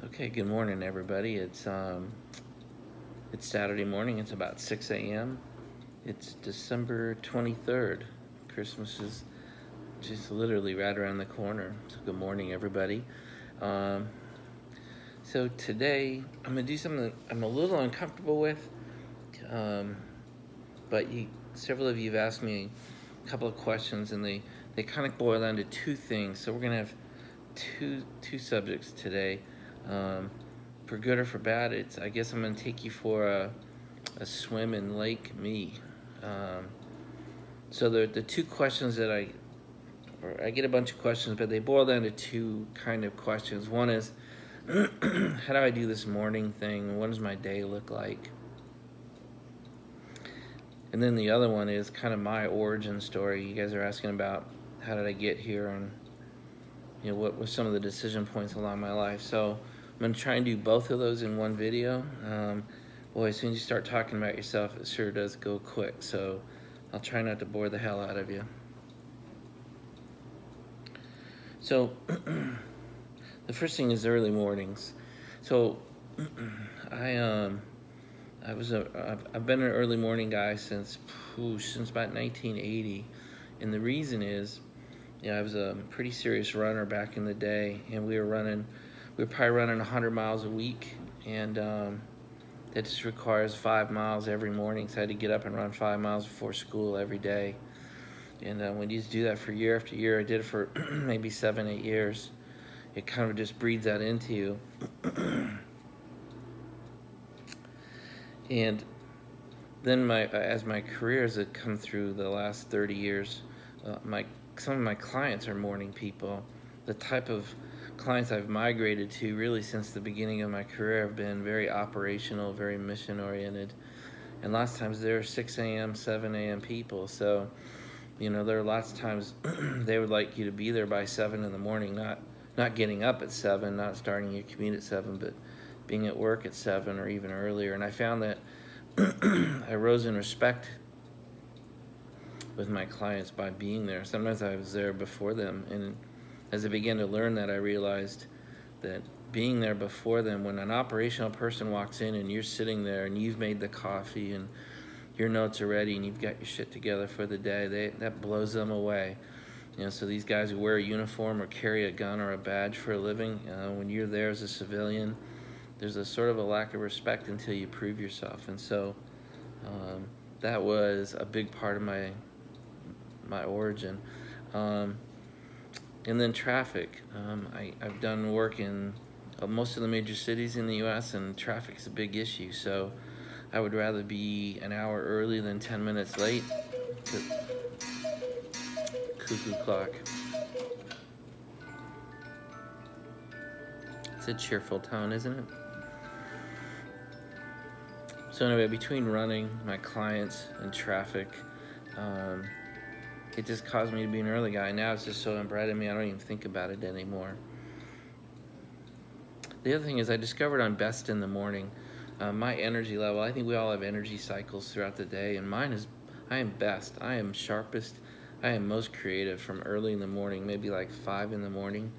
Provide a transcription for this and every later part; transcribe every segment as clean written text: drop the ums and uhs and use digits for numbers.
Okay, good morning, everybody. It's Saturday morning. It's about 6 a.m. It's December 23rd. Christmas is just literally right around the corner. So good morning, everybody. Um, so today I'm gonna do something that I'm a little uncomfortable with, um, but several of you have asked me a couple of questions, and they kind of boil down to two things. So we're gonna have two subjects today. Um, for good or for bad, I guess I'm gonna take you for a swim in Lake Me. Um, so the two questions that I get a bunch of questions, but they boil down to two kind of questions. One is, how do I do this morning thing? What does my day look like? And then the other one is kind of my origin story. You guys are asking about how did I get here, and what were some of the decision points along my life. So I'm gonna try and do both of those in one video. Boy, as soon as you start talking about yourself, it sure does go quick. So I'll try not to bore the hell out of you. So the first thing is early mornings. So I've been an early morning guy since about 1980, and the reason is, I was a pretty serious runner back in the day, and we were probably running 100 miles a week, and that just requires 5 miles every morning. So I had to get up and run 5 miles before school every day. And when you do that for year after year, I did it for maybe 7, 8 years. It kind of just breeds that into you. And then as my career has come through the last 30 years, some of my clients are morning people. The type of clients I've migrated to really since the beginning of my career have been very operational, very mission oriented. And lots of times they're 6 a.m., 7 a.m. people. So, there are lots of times they would like you to be there by 7 in the morning, not getting up at 7, not starting your commute at 7, but being at work at 7 or even earlier. And I found that I rose in respect with my clients by being there. Sometimes I was there before them, and as I began to learn that, I realized that being there before them, when an operational person walks in and you're sitting there and you've made the coffee and your notes are ready and you've got your shit together for the day, that blows them away. So these guys who wear a uniform or carry a gun or a badge for a living, when you're there as a civilian, there's a sort of a lack of respect until you prove yourself. And so that was a big part of my origin. And then traffic. I've done work in most of the major cities in the U.S., and traffic is a big issue. So I would rather be an hour early than 10 minutes late. Cuckoo clock. It's a cheerful tone, isn't it? So anyway, between running, my clients, and traffic, it just caused me to be an early guy. Now it's just so inbred in me, I don't even think about it anymore. The other thing is I discovered I'm best in the morning. My energy level, I think we all have energy cycles throughout the day, and I am best. I am sharpest. I am most creative from early in the morning, maybe like 5 in the morning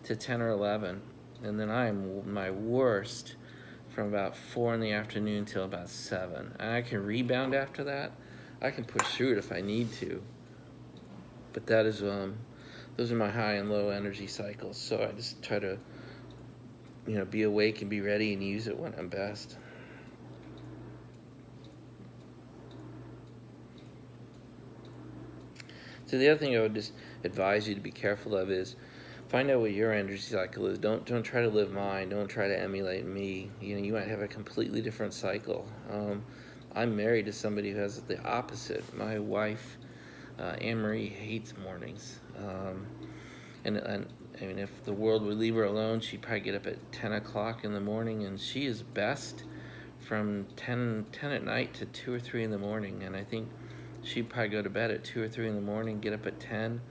to 10 or 11. And then I am my worst from about 4 in the afternoon till about 7. And I can rebound after that. I can push through it if I need to. But that is, those are my high and low energy cycles. So I just try to, be awake and be ready and use it when I'm best. So the other thing I would just advise you to be careful of is find out what your energy cycle is. Don't try to live mine. Don't try to emulate me. You might have a completely different cycle. I'm married to somebody who has the opposite. My wife, Anne-Marie, hates mornings. And I mean, if the world would leave her alone, she'd probably get up at 10 o'clock in the morning, and she is best from 10 at night to 2 or 3 in the morning. And I think she'd probably go to bed at 2 or 3 in the morning, get up at 10,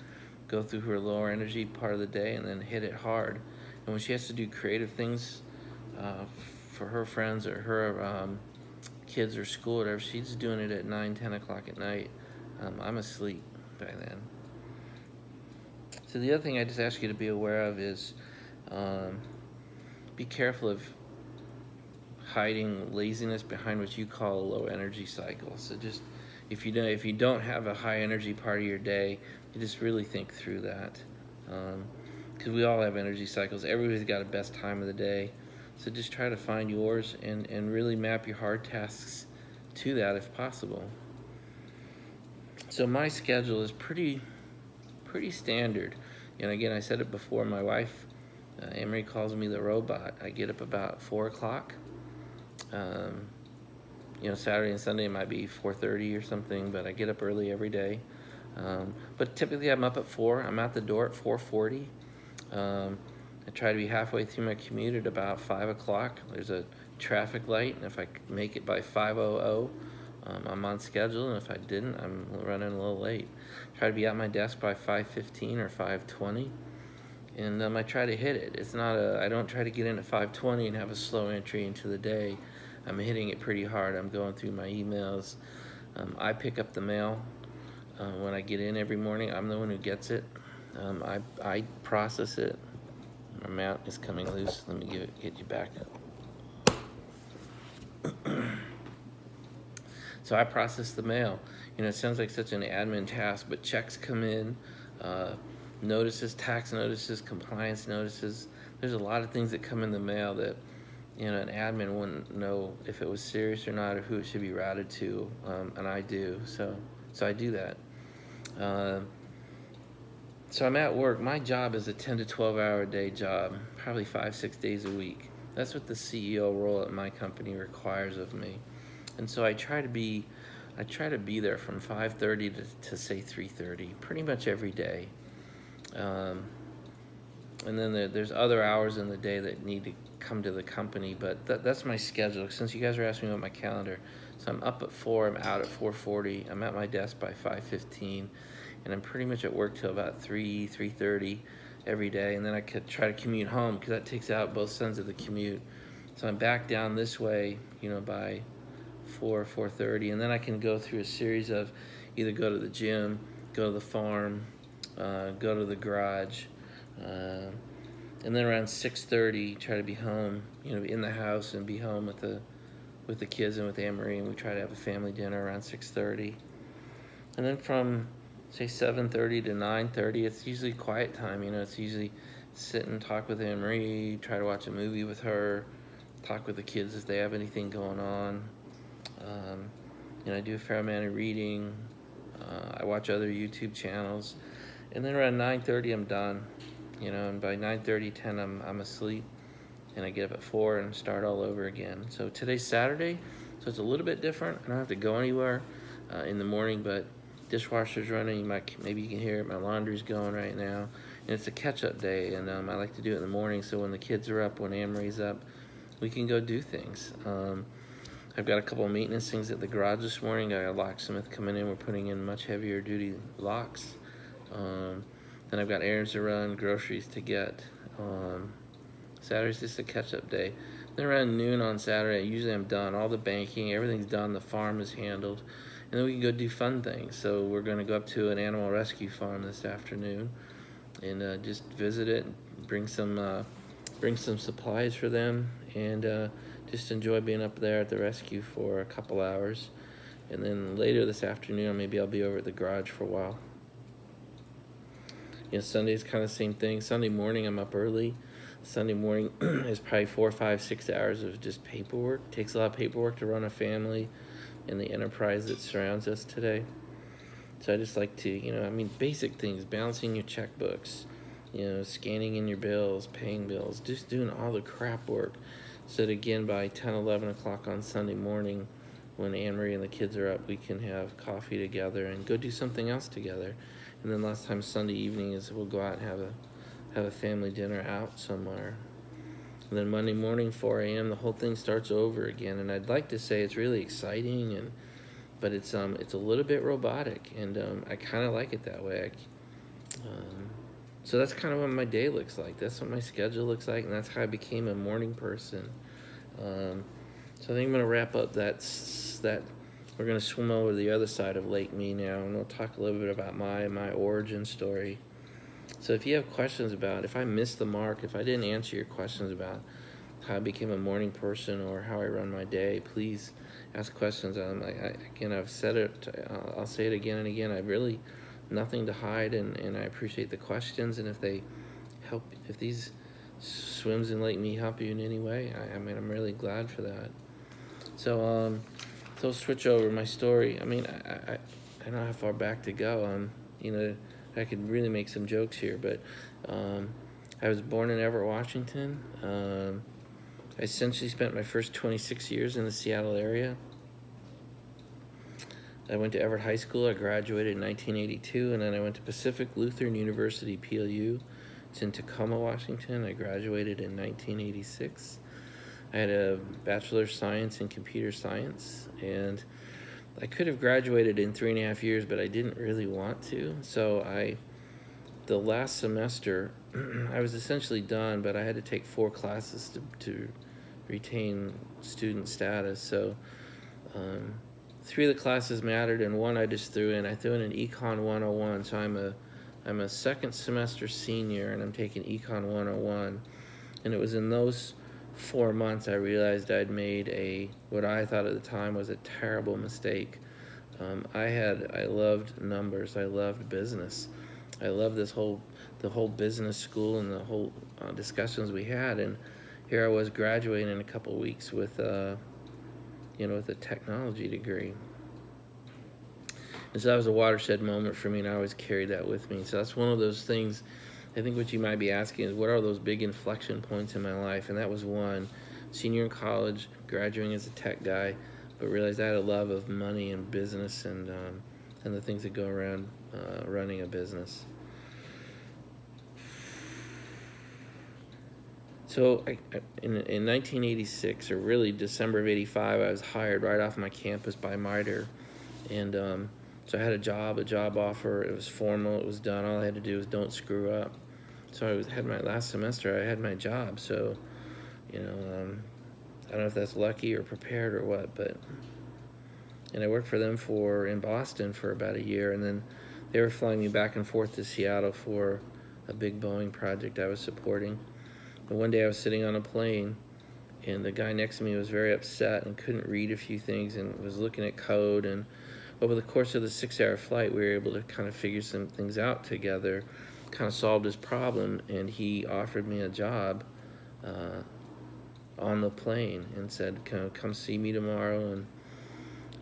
go through her lower energy part of the day, and then hit it hard. And when she has to do creative things for her friends or her kids or school or whatever, she's doing it at 9, 10 o'clock at night. I'm asleep by then. So the other thing I just ask you to be aware of is be careful of hiding laziness behind what you call a low energy cycle. So just if you don't have a high energy part of your day, you just really think through that, because we all have energy cycles. Everybody's got a best time of the day, so just try to find yours and really map your hard tasks to that if possible. So my schedule is pretty standard. And again, I said it before, my wife, Emery, calls me the robot. I get up about 4 o'clock. Saturday and Sunday it might be 4:30 or something, but I get up early every day. But typically I'm up at 4. I'm out the door at 4:40. I try to be halfway through my commute at about 5 o'clock. There's a traffic light, and if I make it by 5:00, I'm on schedule, and if I didn't, I'm running a little late. Try to be at my desk by 5:15 or 5:20, and I try to hit it. It's not I don't try to get in at 5:20 and have a slow entry into the day. I'm hitting it pretty hard. I'm going through my emails. I pick up the mail when I get in every morning. I'm the one who gets it. I process it. My mount is coming loose. Let me get you back. So I process the mail. It sounds like such an admin task, but checks come in, notices, tax notices, compliance notices. There's a lot of things that come in the mail that an admin wouldn't know if it was serious or not, or who it should be routed to, and I do. So I do that. So I'm at work. My job is a 10 to 12 hour a day job, probably 5-6 days a week. That's what the CEO role at my company requires of me. And so I try to be there from 5:30 to say 3:30, pretty much every day. And then there's other hours in the day that need to come to the company, but that's my schedule. Since you guys are asking me about my calendar, so I'm up at 4, I'm out at 4:40, I'm at my desk by 5:15, and I'm pretty much at work till about 3:30 every day, and then I could try to commute home because that takes out both ends of the commute. So I'm back down this way, by 4:30, and then I can go through a series of either go to the gym, go to the farm, go to the garage, and then around 6:30 try to be home, in the house and be home with the kids and with Anne-Marie, and we try to have a family dinner around 6:30. And then from say 7:30 to 9:30, it's usually quiet time. It's usually sit and talk with Anne-Marie, try to watch a movie with her, talk with the kids if they have anything going on. I do a fair amount of reading. I watch other YouTube channels, and then around 9:30 I'm done. And by 9:30, 10 I'm asleep, and I get up at 4 and start all over again. So today's Saturday, so it's a little bit different. I don't have to go anywhere in the morning, but dishwasher's running. Maybe you can hear it. My laundry's going right now, and it's a catch-up day, and I like to do it in the morning, so when the kids are up, when Anne-Marie's up, we can go do things. I've got a couple of maintenance things at the garage this morning. I got a locksmith coming in. We're putting in much heavier duty locks. Then I've got errands to run, groceries to get. Saturday's just a catch-up day. Then around noon on Saturday, usually I'm done. All the banking, everything's done. The farm is handled. And then we can go do fun things. So we're going to go up to an animal rescue farm this afternoon and just visit it, bring some supplies for them, and just enjoy being up there at the rescue for a couple hours. And then later this afternoon, maybe I'll be over at the garage for a while. Sunday's kind of the same thing. Sunday morning, I'm up early. Sunday morning is probably 4, 5, 6 hours of just paperwork. Takes a lot of paperwork to run a family and the enterprise that surrounds us today. So I just like to, basic things, balancing your checkbooks, scanning in your bills, paying bills, just doing all the crap work. So that again, by 10, 11 o'clock on Sunday morning, when Anne-Marie and the kids are up, we can have coffee together and go do something else together. And then last time Sunday evening is we'll go out and have a family dinner out somewhere. And then Monday morning, 4 a.m., the whole thing starts over again. And I'd like to say it's really exciting, but it's a little bit robotic, and I kind of like it that way. So that's kind of what my day looks like. That's what my schedule looks like, and that's how I became a morning person. So I think I'm going to wrap up that. We're going to swim over to the other side of Lake Mead now, and we'll talk a little bit about my origin story. So if you have questions about, if I missed the mark, if I didn't answer your questions about how I became a morning person or how I run my day, please ask questions. Again, I've said it, I'll say it again and again. I really nothing to hide, and I appreciate the questions. And if they help, if these swims in Lake Me help you in any way, I mean, I'm really glad for that. So, so switch over my story. I mean, I don't know how far back to go. You know, I could really make some jokes here, but I was born in Everett, Washington. I essentially spent my first 26 years in the Seattle area. I went to Everett High School. I graduated in 1982, and then I went to Pacific Lutheran University, PLU. It's in Tacoma, Washington. I graduated in 1986. I had a Bachelor of Science in Computer Science, and I could have graduated in 3.5 years, but I didn't really want to. So the last semester, I was essentially done, but I had to take 4 classes to retain student status. So 3 of the classes mattered, and 1 I just threw in. I threw in an Econ 101, so I'm a second semester senior, and I'm taking Econ 101. And it was in those 4 months I realized I'd made what I thought at the time was a terrible mistake. I loved numbers. I loved business. I loved the whole business school and the whole discussions we had. And here I was graduating in a couple of weeks with with a technology degree. And so that was a watershed moment for me, and I always carried that with me. So that's one of those things. I think what you might be asking is, what are those big inflection points in my life? And that was one. Senior in college, graduating as a tech guy, but realized I had a love of money and business and the things that go around running a business. So in 1986, or really December of 85, I was hired right off my campus by MITRE. And so I had a job offer. It was formal. It was done. All I had to do was don't screw up. So had my last semester, I had my job. So, I don't know if that's lucky or prepared or what, and I worked for them in Boston for about a year, and then they were flying me back and forth to Seattle for a big Boeing project I was supporting. And one day I was sitting on a plane, and the guy next to me was very upset and couldn't read a few things and was looking at code. And over the course of the 6-hour flight, we were able to kind of figure some things out together, kind of solved his problem, and he offered me a job on the plane and said, come see me tomorrow.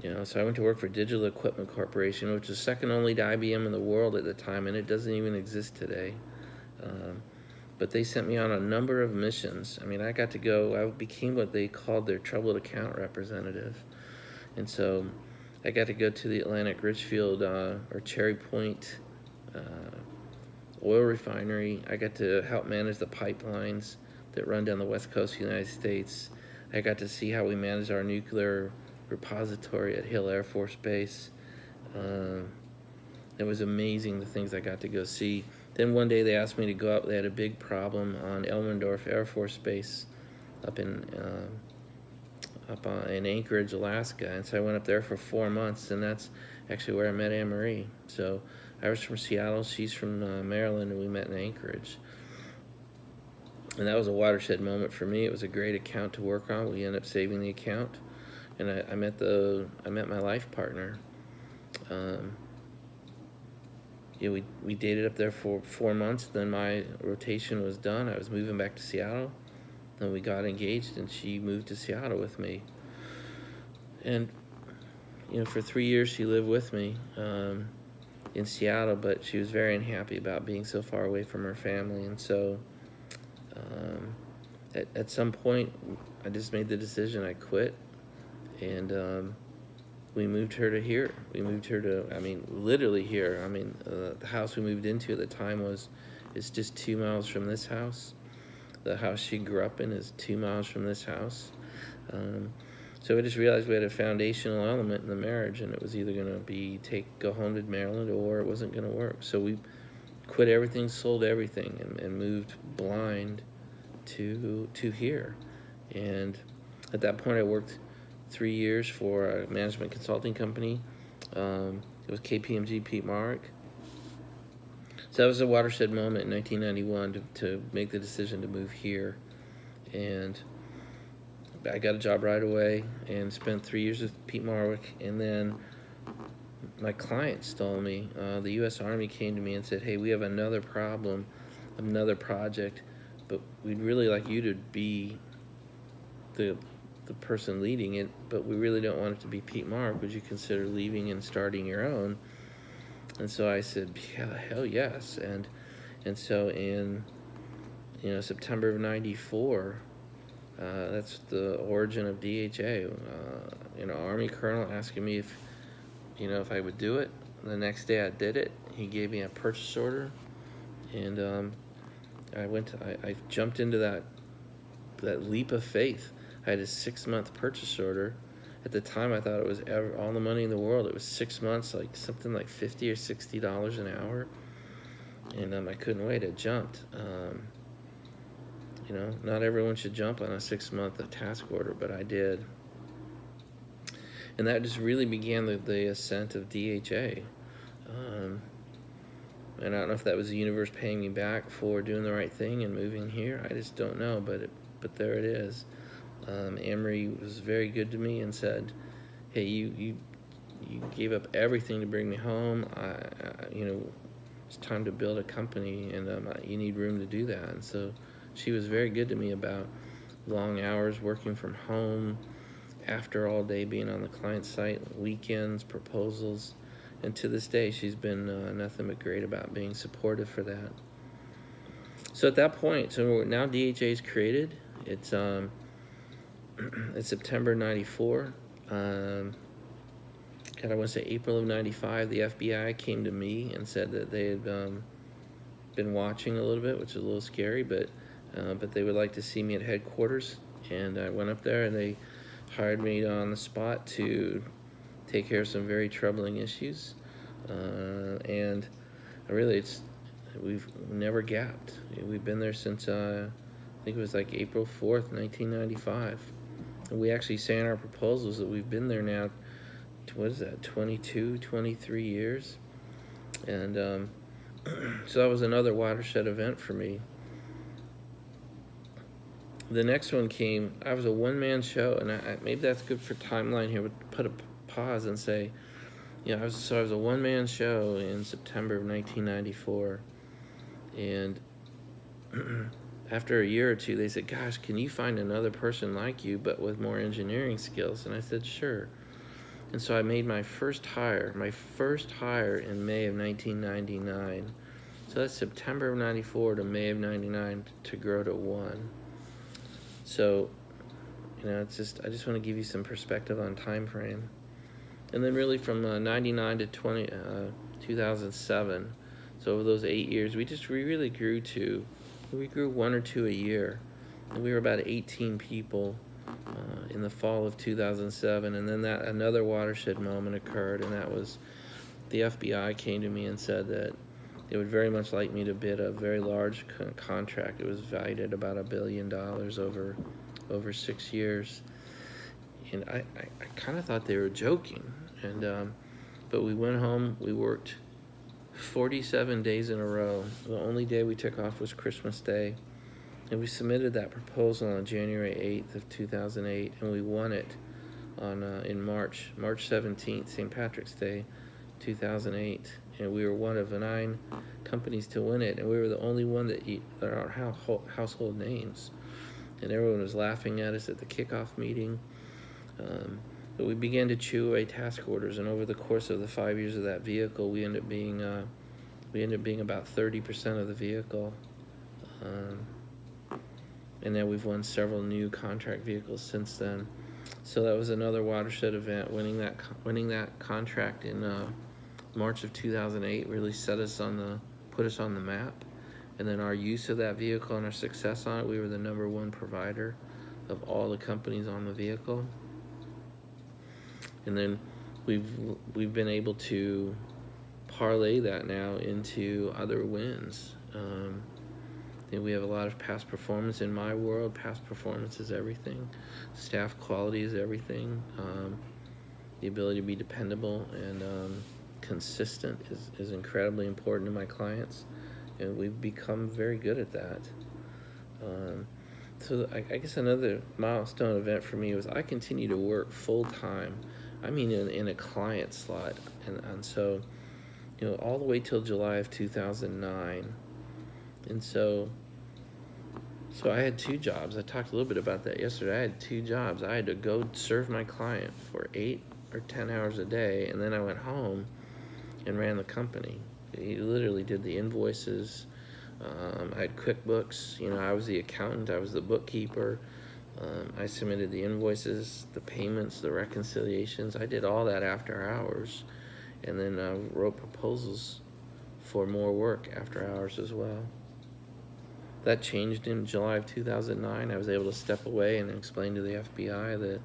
And so I went to work for Digital Equipment Corporation, which was second only to IBM in the world at the time, and it doesn't even exist today. But they sent me on a number of missions. I mean, I became what they called their troubled account representative. And so I got to go to the Atlantic Richfield or Cherry Point oil refinery. I got to help manage the pipelines that run down the west coast of the United States. I got to see how we manage our nuclear repository at Hill Air Force Base. It was amazing, the things I got to go see. Then one day they asked me to go up. They had a big problem on Elmendorf Air Force Base up in Anchorage, Alaska. And so I went up there for 4 months, and that's actually where I met Anne Marie. So I was from Seattle, she's from Maryland, and we met in Anchorage. And that was a watershed moment for me. It was a great account to work on. We ended up saving the account, and I met my life partner. We dated up there for 4 months. Then my rotation was done. I was moving back to Seattle. Then we got engaged, and she moved to Seattle with me. And for 3 years she lived with me in Seattle, but she was very unhappy about being so far away from her family. And so at some point, I just made the decision. I quit, and we moved her to here. We moved her to, literally here. The house we moved into at the time is just 2 miles from this house. The house she grew up in is 2 miles from this house. So we just realized we had a foundational element in the marriage, and it was either going to be go home to Maryland, or it wasn't going to work. So we quit everything, sold everything, and moved blind to here. And at that point, I worked 3 years for a management consulting company. It was KPMG, Pete Mark. So that was a watershed moment in 1991 to make the decision to move here. And I got a job right away and spent 3 years with Pete Marwick, and then my clients told me, the U.S. Army came to me and said, hey, we have another problem, another project, but we'd really like you to be the person leading it, but we really don't want it to be Pete Marwick. Would you consider leaving and starting your own? And so I said, yeah, hell yes. And so in September of '94, that's the origin of DHA. Army colonel asking me if I would do it. The next day I did it. He gave me a purchase order, and I jumped into that leap of faith. I had a 6-month purchase order. At the time, I thought it was all the money in the world. It was 6 months, like something like $50 or $60 an hour, and I couldn't wait. I jumped. Not everyone should jump on a 6-month task order, but I did. And that just really began the ascent of DHA. And I don't know if that was the universe paying me back for doing the right thing and moving here. I just don't know, but there it is. Amory was very good to me and said, hey, you gave up everything to bring me home. It's time to build a company, and you need room to do that. And so she was very good to me about long hours working from home, after all day being on the client site, weekends, proposals. And to this day, she's been nothing but great about being supportive for that. So at that point, so now DHA is created. It's September '94. I want to say April of '95. The FBI came to me and said that they had been watching a little bit, which is a little scary, but they would like to see me at headquarters. And I went up there, and they hired me on the spot to take care of some very troubling issues. And we've never gapped. We've been there since I think it was like April 4th, 1995. And we actually say in our proposals that we've been there now, what is that, 22, 23 years? And so that was another watershed event for me. The next one came, I was a one-man show, and maybe that's good for timeline here, but put a pause and say, I was a one-man show in September of 1994, and after a year or two, they said, gosh, can you find another person like you, but with more engineering skills? And I said, sure. And so I made my first hire in May of 1999. So that's September of '94 to May of '99 to grow to one. So, it's just, I just want to give you some perspective on time frame. And then really from 99 to 2007, so over those 8 years, we really grew we grew 1 or 2 a year. And we were about 18 people in the fall of 2007. And then another watershed moment occurred, and that was the FBI came to me and said that they would very much like me to bid a very large contract. It was valued at about $1 billion over 6 years. And I kind of thought they were joking. And but we went home, we worked 47 days in a row. The only day we took off was Christmas Day. And we submitted that proposal on January 8th of 2008, and we won it in March 17th, St. Patrick's Day, 2008. And we were one of 9 companies to win it, and we were the only one that are household names. And everyone was laughing at us at the kickoff meeting. But we began to chew away task orders, and over the course of the 5 years of that vehicle, we ended up being about 30% of the vehicle. And then we've won several new contract vehicles since then. So that was another watershed event. Winning that contract in March of 2008 really put us on the map. And then our use of that vehicle and our success on it, we were the #1 provider of all the companies on the vehicle. And then we've been able to parlay that now into other wins. We have a lot of past performance in my world. Past performance is everything. Staff quality is everything. The ability to be dependable and consistent is incredibly important to my clients, and we've become very good at that. So I guess another milestone event for me was I continue to work full time. I mean, in a client slot, and so, you know, all the way till July of 2009, and so I had two jobs. I talked a little bit about that yesterday. I had two jobs. I had to go serve my client for 8 or 10 hours a day, and then I went home and ran the company. He literally did the invoices. I had QuickBooks. You know, I was the accountant. I was the bookkeeper. I submitted the invoices, the payments, the reconciliations. I did all that after hours, and then wrote proposals for more work after hours as well. That changed in July of 2009. I was able to step away and explain to the FBI that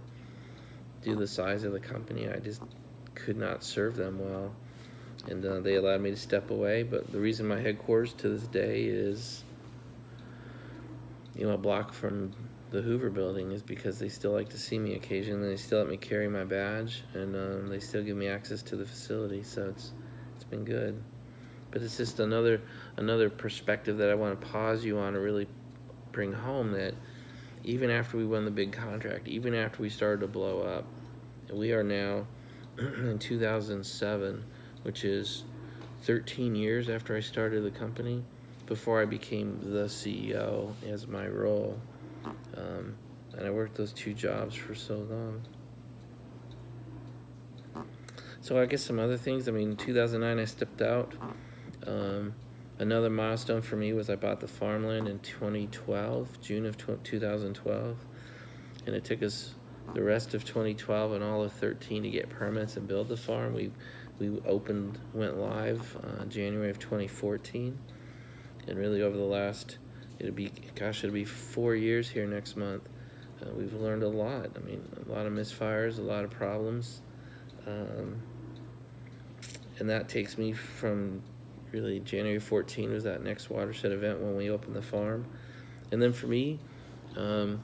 due to the size of the company, I just could not serve them well. And they allowed me to step away. But the reason my headquarters to this day is, you know, a block from the Hoover Building is because they still like to see me occasionally. They still let me carry my badge, and they still give me access to the facility. So it's been good. But it's just another perspective that I want to pause you on to really bring home, that even after we won the big contract, even after we started to blow up, and we are now in 2007, which is 13 years after I started the company, before I became the CEO as my role. And I worked those two jobs for so long. So I guess some other things, I mean, in 2009 I stepped out. Another milestone for me was I bought the farmland in 2012, June of 2012, and it took us the rest of 2012 and all of 13 to get permits and build the farm. We went live January of 2014, and really over the last, it'll be 4 years here next month. We've learned a lot. I mean, a lot of misfires, a lot of problems, and that takes me from really January 14 was that next watershed event when we opened the farm. And then for me, kind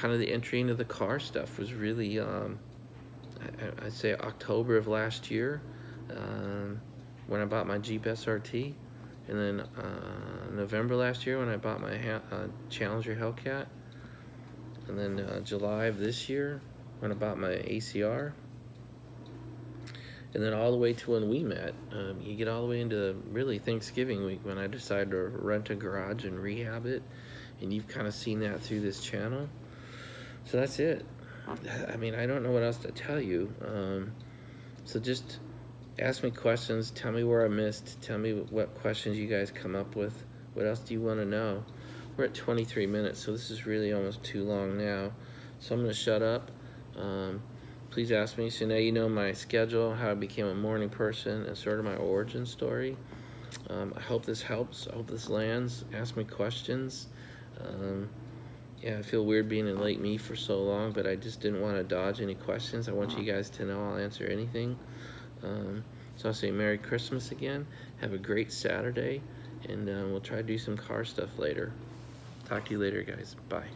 of the entry into the car stuff was really, I'd say October of last year, when I bought my Jeep SRT. And then November last year when I bought my Challenger Hellcat. And then July of this year when I bought my ACR. And then all the way to when we met, you get all the way into really Thanksgiving week when I decided to rent a garage and rehab it. And you've kind of seen that through this channel. So that's it. I mean, I don't know what else to tell you. So just ask me questions. Tell me where I missed. Tell me what questions you guys come up with. What else do you want to know? We're at 23 minutes, so this is really almost too long now. So I'm going to shut up. Please ask me. So now you know my schedule, how I became a morning person, and sort of my origin story. I hope this helps. I hope this lands. Ask me questions. Yeah, I feel weird being in Lake Me for so long, but I just didn't want to dodge any questions. I want you guys to know I'll answer anything. So I'll say Merry Christmas again. Have a great Saturday, and we'll try to do some car stuff later. Talk to you later, guys. Bye.